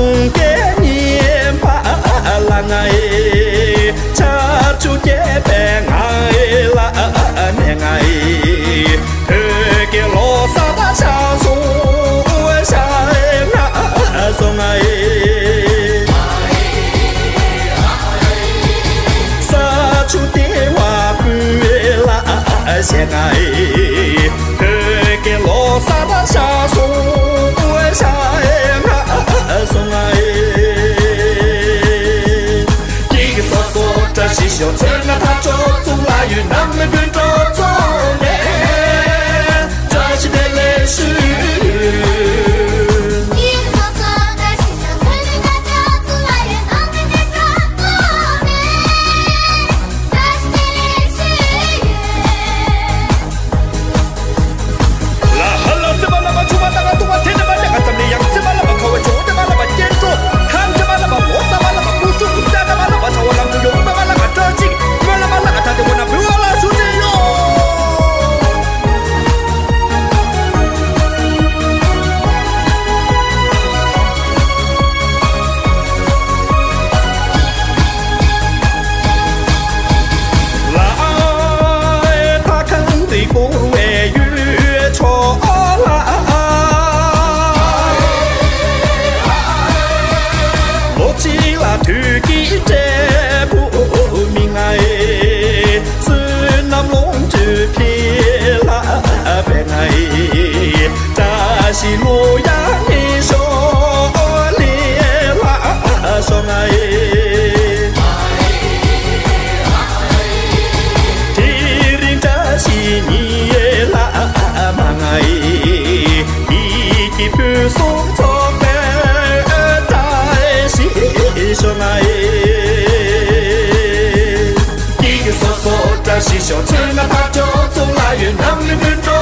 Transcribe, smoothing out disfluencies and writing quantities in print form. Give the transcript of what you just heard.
送给你怕浪哎，cha chú chế bè ngài là mẹ ngài thời kia lo sa ta cha su sa ngã sông ngài sa chú tế hoa bùi là xe ngài thời kia lo sa ta cha su sa ngã sông ngài是小村啊，他做出来与南门跟着走呢，这是的历史。是路呀，你说你啦说爱，提人这是你啦嘛爱，一起不送错别在是说爱，一个说说这是小村啊，他就从来越南那边走。